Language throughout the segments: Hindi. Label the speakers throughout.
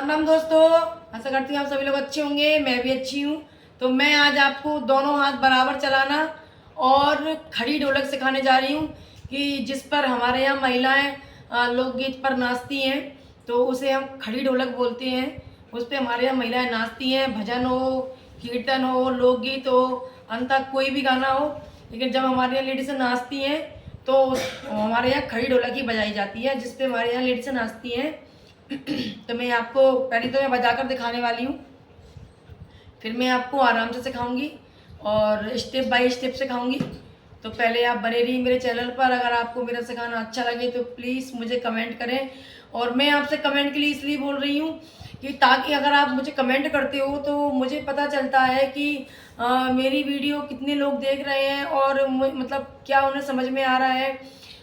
Speaker 1: राम राम दोस्तों, आशा करती हूँ आप सभी लोग अच्छे होंगे। मैं भी अच्छी हूँ। तो मैं आज आपको दोनों हाथ बराबर चलाना और खड़ी ढोलक सिखाने जा रही हूँ कि जिस पर हमारे यहाँ महिलाएं लोकगीत पर नाचती हैं, तो उसे हम खड़ी ढोलक बोलते हैं। उस पर हमारे यहाँ महिलाएं नाचती हैं, भजन हो, कीर्तन हो, लोकगीत हो, अंतः कोई भी गाना हो। लेकिन जब हमारे यहाँ लेडीज़ नाचती हैं तो हमारे यहाँ खड़ी ढोलक ही बजाई जाती है, जिस पे हमारे यहाँ लेडीज़ नाचती हैं। तो मैं आपको पहले तो मैं बजाकर दिखाने वाली हूँ, फिर मैं आपको आराम से सिखाऊंगी और स्टेप बाय स्टेप सिखाऊंगी। तो पहले आप बने रहिए मेरे चैनल पर। अगर आपको मेरा सिखाना अच्छा लगे तो प्लीज़ मुझे कमेंट करें। और मैं आपसे कमेंट के लिए इसलिए बोल रही हूँ कि ताकि अगर आप मुझे कमेंट करते हो तो मुझे पता चलता है कि मेरी वीडियो कितने लोग देख रहे हैं और मतलब क्या उन्हें समझ में आ रहा है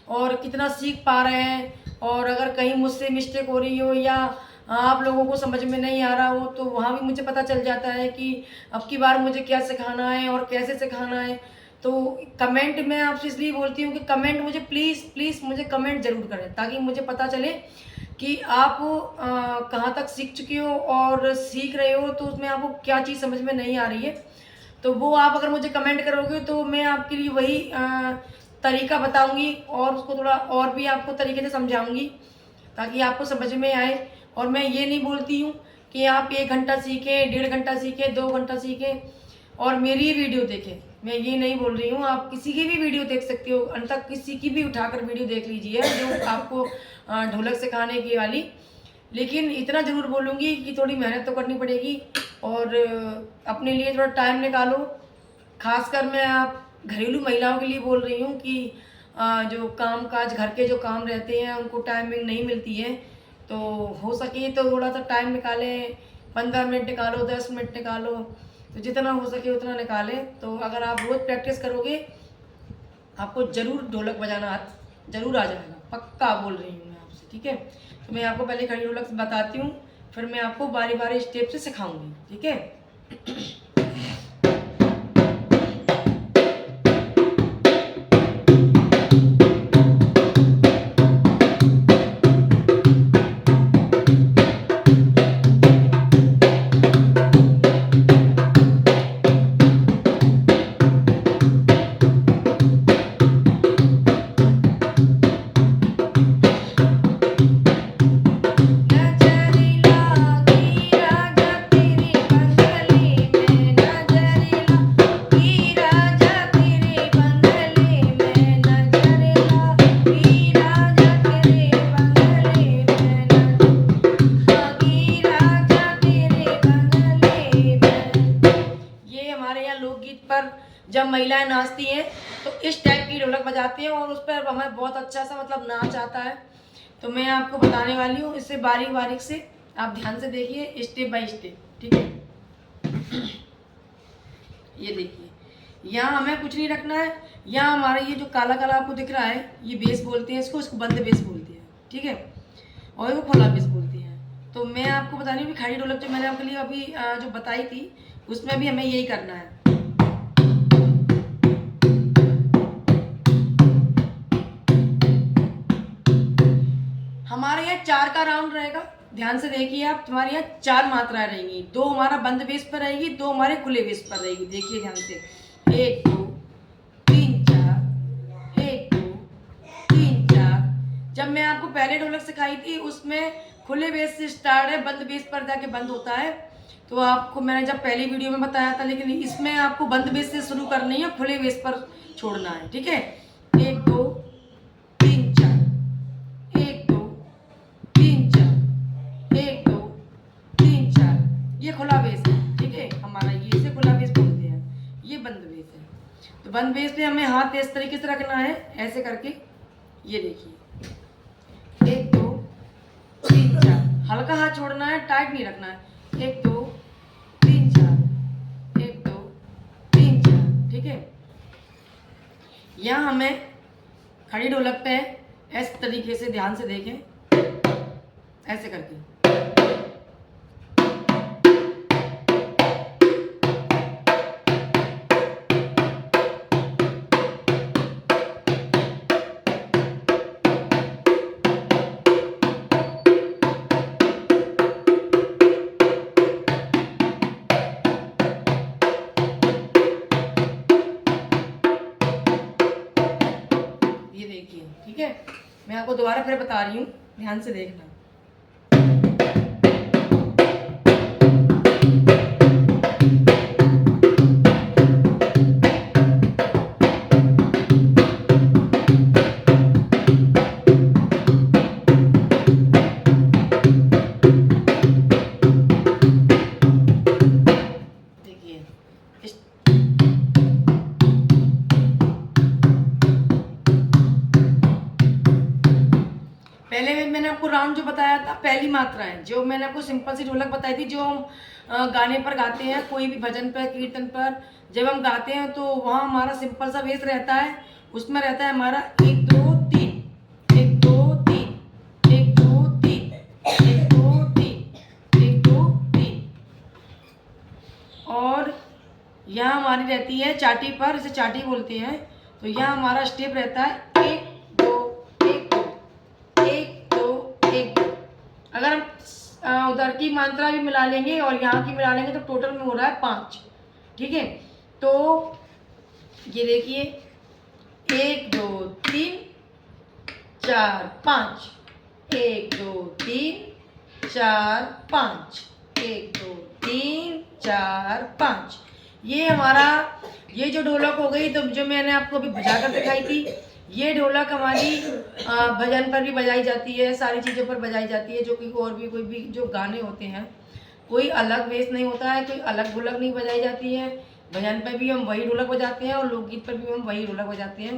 Speaker 1: और कितना सीख पा रहे हैं। और अगर कहीं मुझसे मिस्टेक हो रही हो या आप लोगों को समझ में नहीं आ रहा हो तो वहाँ भी मुझे पता चल जाता है कि अब की बार मुझे क्या सिखाना है और कैसे सिखाना है। तो कमेंट मैं आपसे इसलिए बोलती हूँ कि कमेंट मुझे प्लीज़ प्लीज़ मुझे कमेंट ज़रूर करें, ताकि मुझे पता चले कि आप कहाँ तक सीख चुके हो और सीख रहे हो, तो उसमें आपको क्या चीज़ समझ में नहीं आ रही है। तो वो आप अगर मुझे कमेंट करोगे तो मैं आपके लिए वही तरीका बताऊंगी और उसको थोड़ा और भी आपको तरीके से समझाऊंगी ताकि आपको समझ में आए। और मैं ये नहीं बोलती हूँ कि आप 1 घंटा सीखें, 1.5 घंटा सीखें, 2 घंटा सीखें और मेरी वीडियो देखें। मैं ये नहीं बोल रही हूँ, आप किसी की भी वीडियो देख सकते हो, अंत तक किसी की भी उठाकर वीडियो देख लीजिए जो आपको ढोलक सिखाने की वाली। लेकिन इतना ज़रूर बोलूँगी कि थोड़ी मेहनत तो करनी पड़ेगी और अपने लिए थोड़ा टाइम निकालो। खासकर मैं आप घरेलू महिलाओं के लिए बोल रही हूँ कि जो काम काज घर के जो काम रहते हैं उनको टाइमिंग नहीं मिलती है। तो हो सके तो थोड़ा सा टाइम निकालें, 15 मिनट निकालो, 10 मिनट निकालो, तो जितना हो सके उतना निकालें। तो अगर आप रोज़ प्रैक्टिस करोगे आपको ज़रूर ढोलक बजाना ज़रूर आ जाएगा, पक्का बोल रही हूँ मैं आपसे, ठीक है। तो मैं आपको पहले खड़ी ढोलक बताती हूँ, फिर मैं आपको बारी बारी स्टेप से सिखाऊंगी, ठीक है। लोकगीत पर जब महिलाएं नाचती हैं तो इस टाइप की ढोलक बजाती हैं और उस पर हमें बहुत अच्छा सा मतलब नाच आता है। तो मैं आपको बताने वाली हूँ, इससे बारीक बारीक से आप ध्यान से देखिए, स्टेप बाय स्टेप, ठीक है। ये देखिए, यहाँ हमें कुछ नहीं रखना है। यहाँ हमारा ये जो काला काला आपको दिख रहा है ये बेस बोलते हैं, इसको बंद बेस बोलते हैं, ठीक है, और इसको खुला बेस बोलते हैं। तो मैं आपको बता रही हूँ कि खड़ी ढोलक जो मैंने आपके लिए अभी जो बताई थी उसमें भी हमें यही करना है। हमारे यहाँ 4 का राउंड रहेगा, ध्यान से देखिए आप। तुम्हारे यहाँ 4 मात्राएं रहेंगी, 2 हमारा बंद बेस पर रहेगी, 2 हमारे खुले बेस पर रहेगी। देखिए ध्यान से, 1 2 3 4, 1 2 3 4। जब मैं आपको पहले ढोलक सिखाई थी उसमें खुले बेस से स्टार्ट है, बंद बेस पर जाके बंद होता है। तो आपको मैंने जब पहली वीडियो में बताया था, लेकिन इसमें आपको बंद बेस से शुरू करनी है, खुले बेस पर छोड़ना है, ठीक है। 1 2 3 4, 1 2 3 4, 1 2 3 4। ये खुला बेस है, ठीक है हमारा, ये इसे खुला बेस बोलते हैं, ये बंद बेस है। तो बंद बेस पे हमें हाथ इस तरीके से रखना है, ऐसे करके। ये देखिए, 1 2 3 4, हल्का हाथ छोड़ना है, टाइट नहीं रखना है। 1 2 3 4, 1 2 3 4, ठीक है। यहाँ हमें खड़ी ढोलक पे इस तरीके से ध्यान से देखें, ऐसे करके। आपको दोबारा फिर बता रही हूँ, ध्यान से देखना। देखिए पहले में मैंने आपको राउंड जो बताया था, पहली मात्रा है जो मैंने आपको सिंपल सी ढोलक बताई थी, जो हम गाने पर गाते हैं, कोई भी भजन पर, कीर्तन पर जब हम गाते हैं तो वहाँ हमारा सिंपल सा बेस रहता है। उसमें रहता है हमारा 1 2 3, 1 2 3, 1 2 3, 1 2 3, 1 2 3। और यहाँ हमारी रहती है चाटी पर, इसे चाटी बोलते हैं। तो यहाँ हमारा स्टेप रहता है 1 2 1 2 1 2 1 2। अगर हम उधर की मात्रा भी मिला लेंगे और यहाँ की मिला लेंगे तो टोटल में हो रहा है 5। ठीक है, तो ये देखिए 1 2 3 4 5, 1 2 3 4 5, 1 2 3 4 5। ये हमारा ये जो ढोलक हो गई, तो जो मैंने आपको अभी बजा कर दिखाई थी, ये ढोलक हमारी भजन पर भी बजाई जाती है, सारी चीज़ों पर बजाई जाती है। जो कि और भी कोई भी जो गाने होते हैं, कोई अलग बेस नहीं होता है, कोई अलग ढोलक नहीं बजाई जाती है। भजन पर भी हम वही ढोलक बजाते हैं और लोकगीत पर भी हम वही ढोलक बजाते हैं।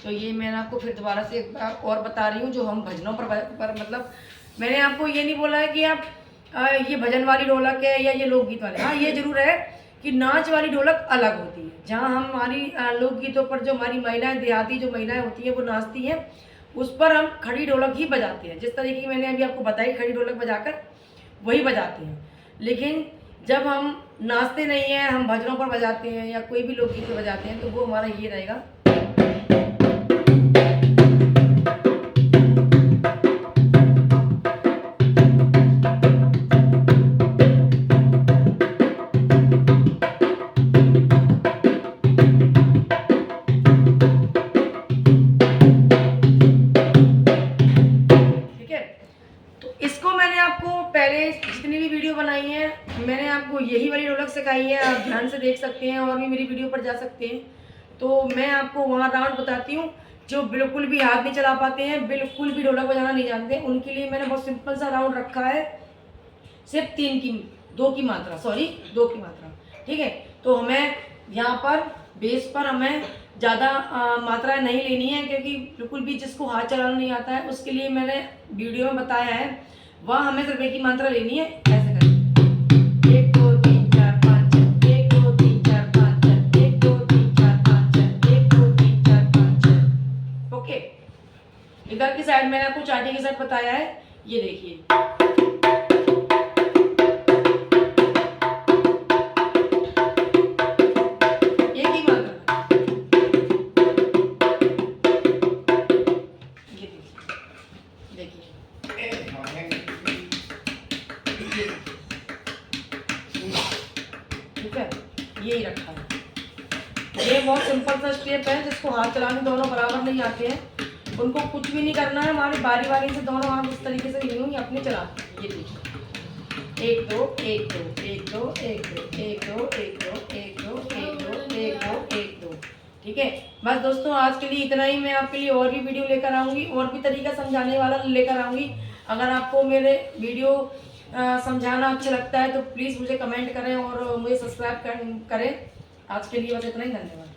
Speaker 1: तो ये मैंने आपको फिर दोबारा से एक बार और बता रही हूँ, जो हम भजनों पर मतलब मैंने आपको ये नहीं बोला है कि आप ये भजन वाली ढोलक है या ये लोकगीत वाले। हाँ, ये जरूर है कि नाच वाली ढोलक अलग होती है। जहाँ हम हमारी लोकगीतों पर जो हमारी महिलाएं, देहाती जो महिलाएं होती हैं वो नाचती हैं, उस पर हम खड़ी ढोलक ही बजाते हैं। जिस तरीके की मैंने अभी आपको बताई, खड़ी ढोलक बजाकर वही बजाते हैं। लेकिन जब हम नाचते नहीं हैं, हम भजनों पर बजाते हैं या कोई भी लोकगीत पर बजाते हैं, तो वो हमारा ये रहेगा। इसको मैंने आपको पहले जितनी भी वीडियो बनाई है, मैंने आपको यही वाली ढोलक सिखाई है। आप ध्यान से देख सकते हैं और भी मेरी वीडियो पर जा सकते हैं। तो मैं आपको वहाँ राउंड बताती हूँ। जो बिल्कुल भी हाथ नहीं चला पाते हैं, बिल्कुल भी ढोलक बजाना नहीं जानते, उनके लिए मैंने बहुत सिंपल सा राउंड रखा है, सिर्फ 2 की मात्रा। ठीक है, तो हमें यहाँ पर बेस पर हमें ज़्यादा मात्राएँ नहीं लेनी है, क्योंकि बिल्कुल भी जिसको हाथ चलाना नहीं आता है उसके लिए मैंने वीडियो में बताया है, वह हमें सिर्फ 1 की मात्रा लेनी है। ऐसे करें 1 2 3 4 5 6, 1 2 3 4 5 6, 1 2 3 4 5 6, 1 2 3 4 5 6। ओके, इधर की साइड मैंने आपको चाटी के साथ बताया है, ये देखिए। ठीक है, यही रखा है। ये बहुत सिंपल सा स्टेप है, जिसको हाथ चलाने दोनों बराबर नहीं आते हैं, उनको कुछ भी नहीं करना है। हमारी बारी बारी से दोनों हाथ इस तरीके से यूं ही अपने चलाते हैं। ये देखिए 1 2 1 2 1 2 1 2 1 2 1 2 1 2 1 2 1 2 1 2। ठीक है, बस दोस्तों आज के लिए इतना ही। मैं आपके लिए और भी वीडियो लेकर आऊँगी, और भी तरीका समझाने वाला लेकर आऊँगी। अगर आपको मेरे वीडियो समझाना अच्छा लगता है तो प्लीज़ मुझे कमेंट करें और मुझे सब्सक्राइब करें। आज के लिए बस इतना ही, धन्यवाद।